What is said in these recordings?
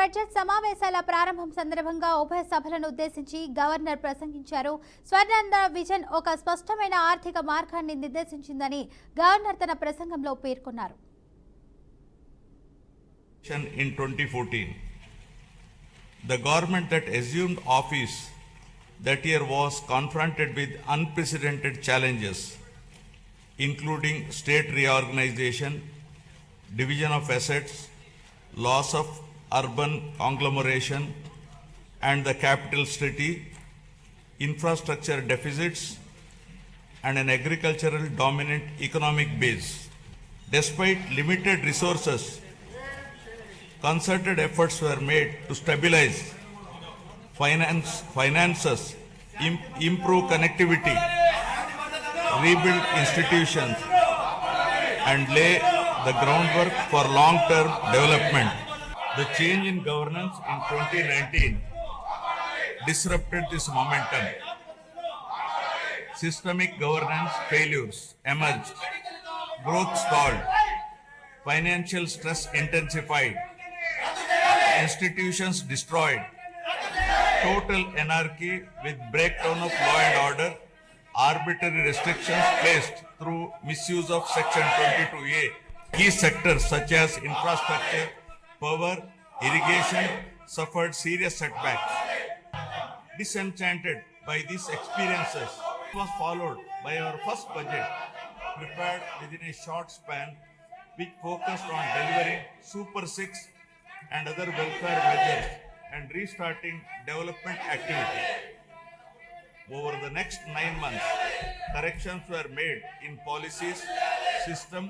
Budget సమావేశాల ప్రారంభం సందర్భంగా ఉభయ సభలను ఉద్దేశించి గవర్నర్ ప్రసంగించారు. స్వర్ణాంధ్ర విజన్ ఒక స్పష్టమైన ఆర్థిక మార్గాన్ని నిర్దేశించిందని గవర్నర్ తన ప్రసంగంలో పేర్కొన్నారు. In 2014, the government that assumed office that year was confronted with unprecedented challenges, including state reorganization, division of assets, loss of urban conglomeration and the capital city, infrastructure deficits, and an agricultural dominant economic base. Despite limited resources, concerted efforts were made to stabilize finances, improve connectivity, rebuild institutions, and lay the groundwork for long-term development. The change in governance in 2019 disrupted this momentum. Systemic governance failures emerged, growth stalled, financial stress intensified, institutions destroyed, total anarchy with breakdown of law and order, arbitrary restrictions placed through misuse of Section 22A. Key sectors such as infrastructure, power, irrigation suffered serious setbacks. Disenchanted by these experiences, it was followed by our first budget, prepared within a short span, which focused on delivering Super 6 and other welfare measures and restarting development activity. Over the next 9 months, corrections were made in policies, system,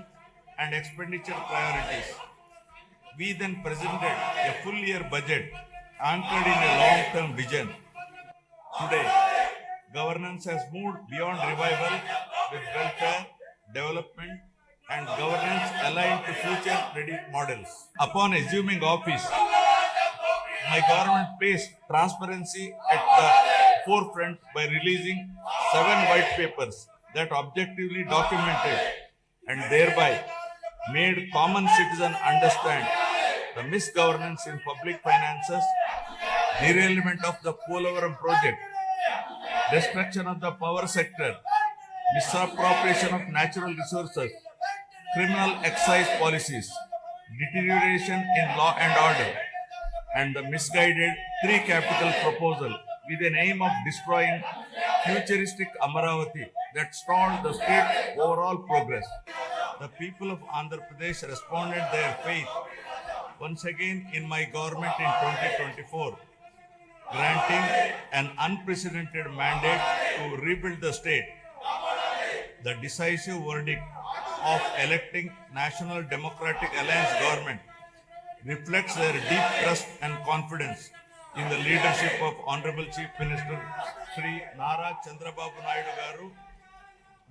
and expenditure priorities. We then presented a full year budget anchored in a long-term vision. Today, governance has moved beyond revival with welfare, development, and governance aligned to future-ready models. Upon assuming office, my government placed transparency at the forefront by releasing 7 white papers that objectively documented and thereby made common citizens understand the misgovernance in public finances, derailment of the Polavaram project, destruction of the power sector, misappropriation of natural resources, criminal excise policies, deterioration in law and order, and the misguided 3 capital proposal with an aim of destroying futuristic Amaravati that stalled the state's overall progress. The people of Andhra Pradesh responded their faith once again in my government in 2024, granting an unprecedented mandate to rebuild the state. The decisive verdict of electing National Democratic Alliance government reflects their deep trust and confidence in the leadership of Honorable Chief Minister Sri Nara Chandrababu Naidu Garu,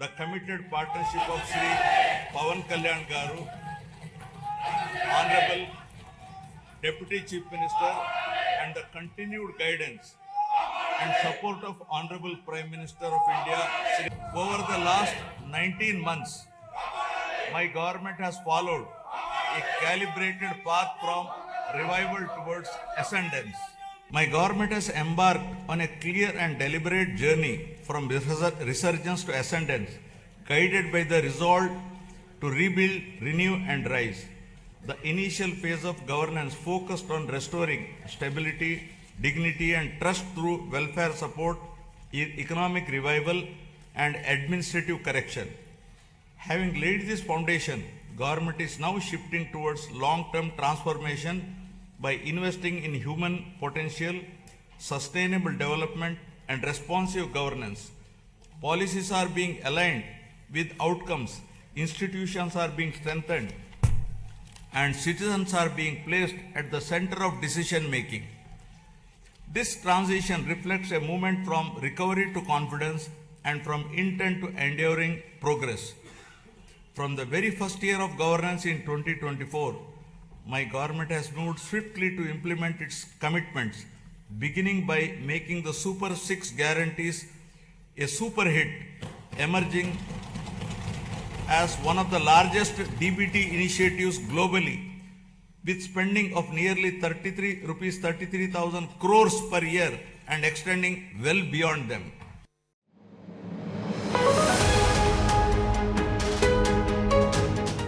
the committed partnership of Sri Pawan Kalyan Garu, Honorable Deputy Chief Minister, and the continued guidance and support of Honorable Prime Minister of India. Over the last 19 months, my government has followed a calibrated path from revival towards ascendance. My government has embarked on a clear and deliberate journey from resurgence to ascendance, guided by the resolve to rebuild, renew, and rise. The initial phase of governance focused on restoring stability, dignity, and trust through welfare support, economic revival, and administrative correction. Having laid this foundation, government is now shifting towards long-term transformation by investing in human potential, sustainable development, and responsive governance. Policies are being aligned with outcomes, institutions are being strengthened, and citizens are being placed at the center of decision making. This transition reflects a movement from recovery to confidence and from intent to enduring progress. From the very first year of governance in 2024, my government has moved swiftly to implement its commitments, beginning by making the Super 6 guarantees a super hit, emerging as one of the largest DBT initiatives globally with spending of nearly 33,000 crores per year and extending well beyond them.